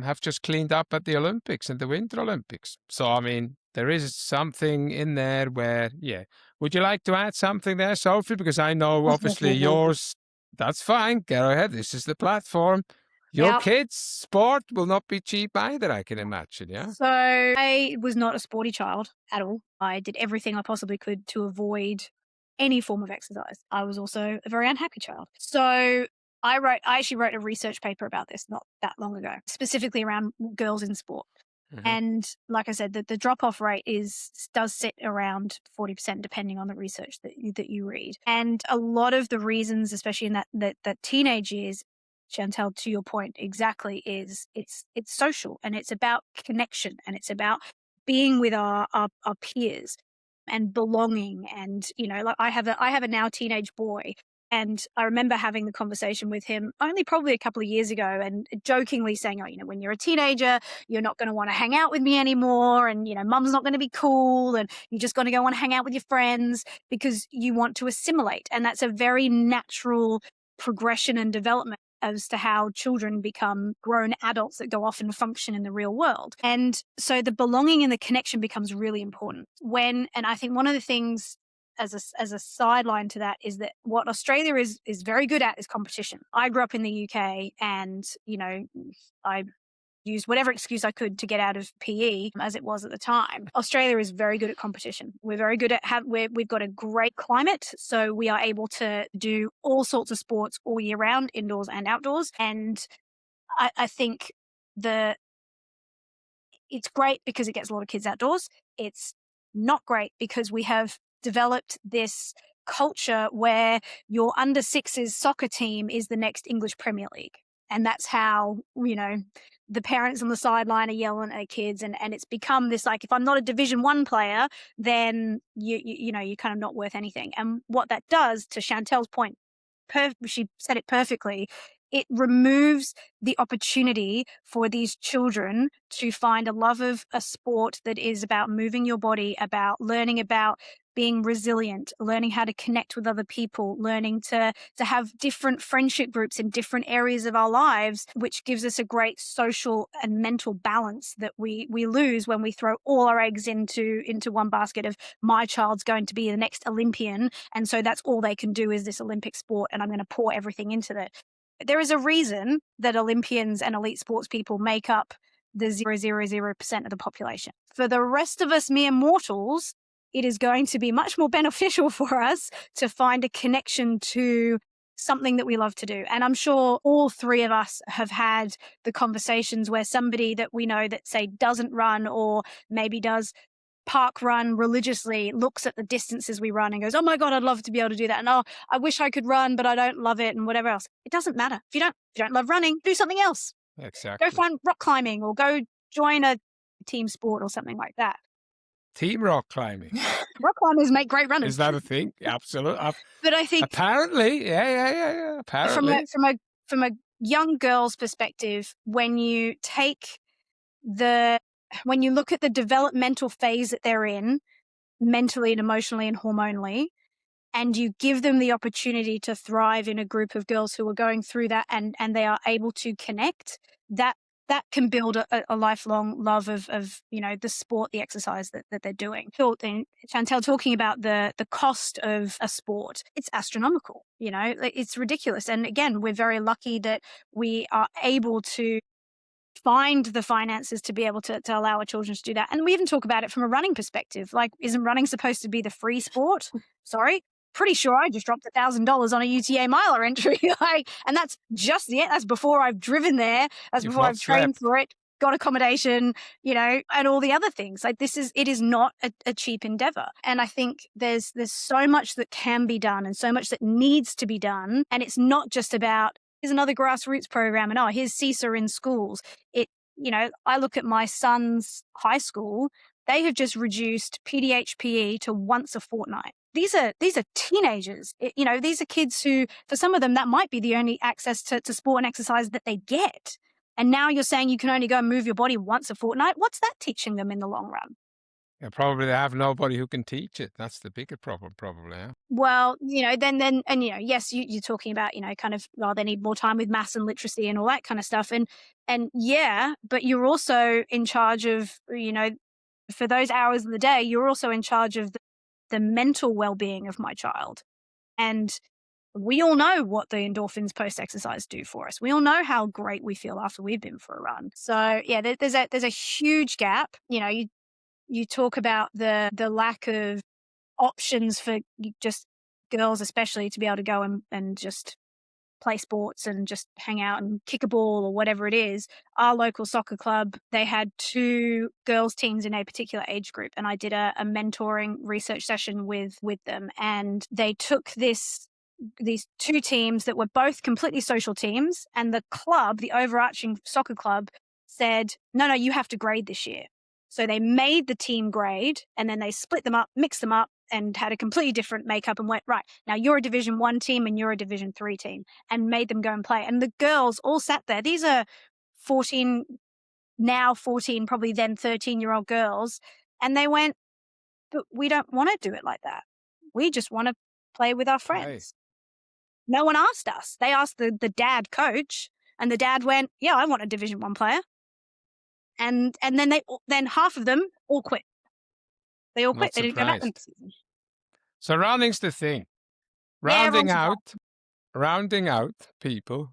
have just cleaned up at the Olympics and the Winter Olympics. So, I mean, there is something in there where, yeah. Would you like to add something there, Sophie? Because I know, obviously, yours, that's fine. Go ahead. This is the platform. Your Yep. kids' sport will not be cheap either, I can imagine, yeah? So I was not a sporty child at all. I did everything I possibly could to avoid any form of exercise. I was also a very unhappy child. So I actually wrote a research paper about this not that long ago, specifically around girls in sport. Mhm. And like I said, the drop-off rate does sit around 40%, depending on the research that you read. And a lot of the reasons, especially in that teenage years, Chantelle, to your point exactly, is it's social, and it's about connection, and it's about being with our peers and belonging. And like I have a now teenage boy, and I remember having the conversation with him only probably a couple of years ago, and jokingly saying, oh, when you're a teenager, you're not going to want to hang out with me anymore, and mum's not going to be cool, and you're just going to go want to hang out with your friends because you want to assimilate. And that's a very natural progression and development as to how children become grown adults that go off and function in the real world. And so the belonging and the connection becomes really important. And I think one of the things as a sideline to that is that what Australia is very good at is competition. I grew up in the UK, and I used whatever excuse I could to get out of PE as it was at the time. Australia is very good at competition. We're very good at we've got a great climate, so we are able to do all sorts of sports all year round, indoors and outdoors. And I think it's great because it gets a lot of kids outdoors. It's not great because we have developed this culture where your under sixes soccer team is the next English Premier League. And that's how, the parents on the sideline are yelling at their kids. And it's become this, like, if I'm not a Division 1 player, then you're kind of not worth anything. And what that does, to Chantelle's point, she said it perfectly, it removes the opportunity for these children to find a love of a sport that is about moving your body, about learning about being resilient, learning how to connect with other people, learning to have different friendship groups in different areas of our lives, which gives us a great social and mental balance that we lose when we throw all our eggs into one basket of my child's going to be the next Olympian, and so that's all they can do is this Olympic sport, and I'm going to pour everything into that. There is a reason that Olympians and elite sports people make up the 0.000% of the population. For the rest of us mere mortals, it is going to be much more beneficial for us to find a connection to something that we love to do. And I'm sure all three of us have had the conversations where somebody that we know that, say, doesn't run or maybe does park run religiously looks at the distances we run and goes, oh my God, I'd love to be able to do that. And oh, I wish I could run, but I don't love it, and whatever else. It doesn't matter. If you don't love running, do something else. Exactly. Go find rock climbing or go join a team sport or something like that. Team rock climbing. Rock climbers make great runners. Is that a thing? Absolutely. But I think apparently, yeah. Apparently, from a young girl's perspective, when you look at the developmental phase that they're in, mentally and emotionally and hormonally, and you give them the opportunity to thrive in a group of girls who are going through that, and they are able to connect, that can build a lifelong love of the sport, the exercise that they're doing. Chantelle talking about the cost of a sport, it's astronomical. It's ridiculous. And again, we're very lucky that we are able to find the finances to be able to allow our children to do that. And we even talk about it from a running perspective. Like, isn't running supposed to be the free sport? Sorry. Pretty sure I just dropped $1,000 on a UTA miler entry. And that's just that's before I've driven there. That's before I've trained for it, got accommodation, and all the other things. Like, it is not a cheap endeavor. And I think there's so much that can be done and so much that needs to be done. And it's not just about, here's another grassroots program and here's CISA in schools. I look at my son's high school, they have just reduced PDHPE to once a fortnight. these are teenagers. These are kids who, for some of them, that might be the only access to sport and exercise that they get. And now you're saying you can only go and move your body once a fortnight. What's that teaching them in the long run? Yeah, probably they have nobody who can teach it. That's the bigger problem, probably. Yeah? Well, yes, you're talking about, kind of, well, they need more time with maths and literacy and all that kind of stuff. And yeah, but you're also in charge of, for those hours of the day, you're also in charge of the mental well-being of my child. And we all know what the endorphins post-exercise do for us. We all know how great we feel after we've been for a run. So yeah, there's a huge gap. You talk about the lack of options for just girls, especially, to be able to go and just play sports and just hang out and kick a ball or whatever it is. Our local soccer club, they had 2 girls teams in a particular age group, and I did a mentoring research session with them, and they took these 2 teams that were both completely social teams, and the club, the overarching soccer club, said, no, you have to grade this year. So they made the team grade, and then they split them up, mixed them up, and had a completely different makeup, and went, right, now you're a Division 1 team and you're a Division 3 team, and made them go and play. And the girls all sat there. These are 14, probably then 13-year-old girls. And they went, but we don't want to do it like that. We just want to play with our friends. Right. No one asked us. They asked the dad coach, and the dad went, yeah, I want a Division 1 player. And then half of them all quit. They all quit. They didn't go back next season. So running's the thing. Rounding out people.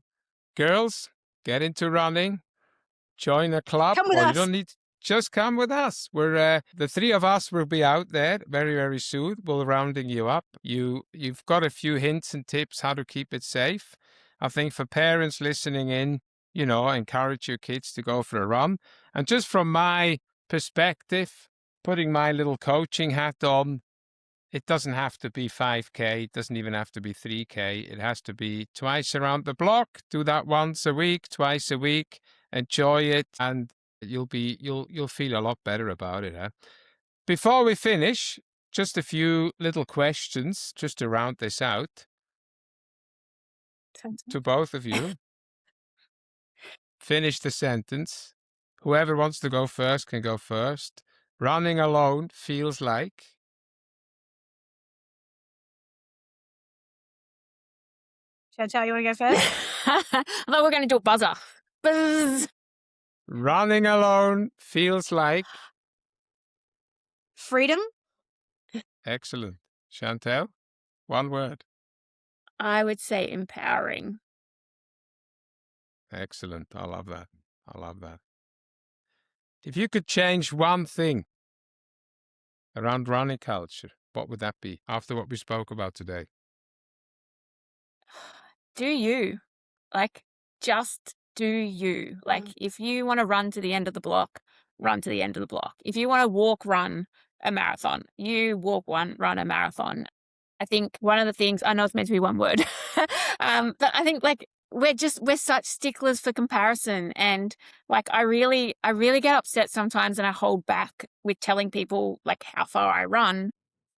Girls, get into running. Join a club. Come with us. You don't need. Just come with us. We're the 3 of us will be out there very, very soon. We'll rounding you up. You've got a few hints and tips how to keep it safe. I think for parents listening in, encourage your kids to go for a run. And just from my perspective, putting my little coaching hat on, it doesn't have to be 5K. It doesn't even have to be 3K. It has to be twice around the block. Do that once a week, twice a week. Enjoy it, and you'll feel a lot better about it. Huh? Before we finish, just a few little questions just to round this out. To both of you. Finish the sentence. Whoever wants to go first can go first. Running alone feels like. Chantelle, you want to go first? I thought we were going to do a buzzer. Buzz. Running alone feels like. Freedom. Excellent. Chantelle, one word. I would say empowering. Excellent. I love that. If you could change one thing around running culture, what would that be after what we spoke about today? Do you. Just do you. If you want to run to the end of the block, run to the end of the block. If you want to run a marathon, you run a marathon. I think one of the things, I know it's meant to be one word, but I think we're such sticklers for comparison. And I really get upset sometimes, and I hold back with telling people how far I run,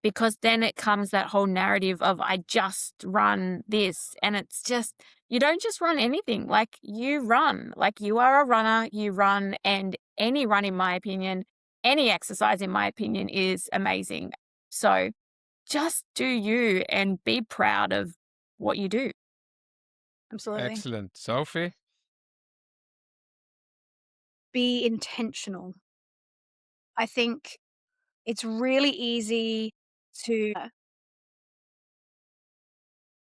because then it comes that whole narrative of I just run this. And it's just, you don't just run anything. You run, you are a runner, you run, and any run, in my opinion, any exercise, in my opinion, is amazing. So just do you and be proud of what you do. Absolutely. Excellent. Sophie? Be intentional. I think it's really easy to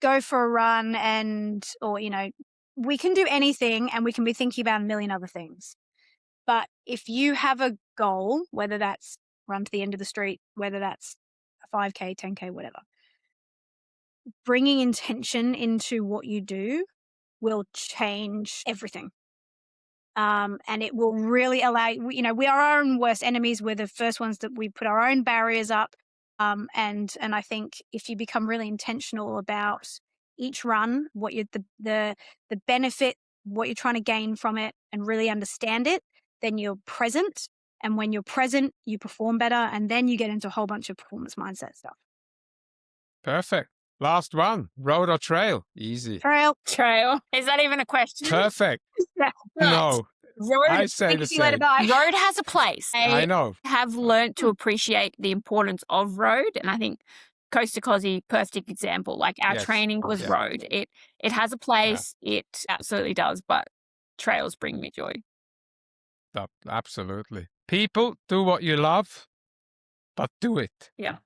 go for a run or we can do anything and we can be thinking about a million other things. But if you have a goal, whether that's run to the end of the street, whether that's a 5K, 10K, whatever, bringing intention into what you do will change everything. And it will really allow, we are our own worst enemies. We're the first ones that we put our own barriers up. And I think if you become really intentional about each run, what the benefit, what you're trying to gain from it, and really understand it, then you're present. And when you're present, you perform better, and then you get into a whole bunch of performance mindset stuff. Perfect. Last one. Road or trail? Easy. Trail. Trail. Is that even a question? Perfect. Yeah. No. Road, I say the same. road has a place. I know. Have learned to appreciate the importance of road, and I think Coast to Cozzy, perfect example. Like our Yes. training was Yeah. road. It has a place. It absolutely does, but trails bring me joy. Absolutely. People, do what you love, but do it. Yeah.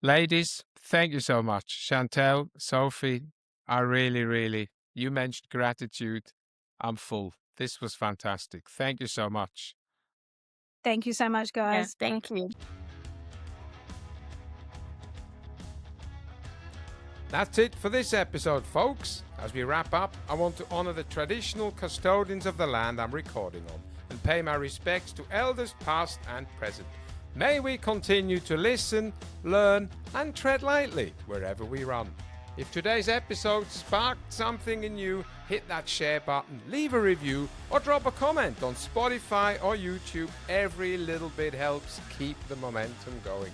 Ladies, thank you so much. Chantelle, Sophie, I really, you mentioned gratitude. I'm full. This was fantastic. Thank you so much. Thank you so much, guys. Yes, thank you. That's it for this episode, folks. As we wrap up, I want to honor the traditional custodians of the land I'm recording on and pay my respects to elders past and present. May we continue to listen, learn, and tread lightly wherever we run. If today's episode sparked something in you, hit that share button, leave a review, or drop a comment on Spotify or YouTube. Every little bit helps keep the momentum going.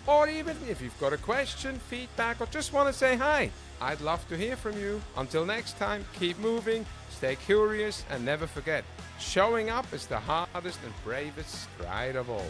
Or even if you've got a question, feedback, or just want to say hi, I'd love to hear from you. Until next time, keep moving, stay curious, and never forget, showing up is the hardest and bravest stride of all.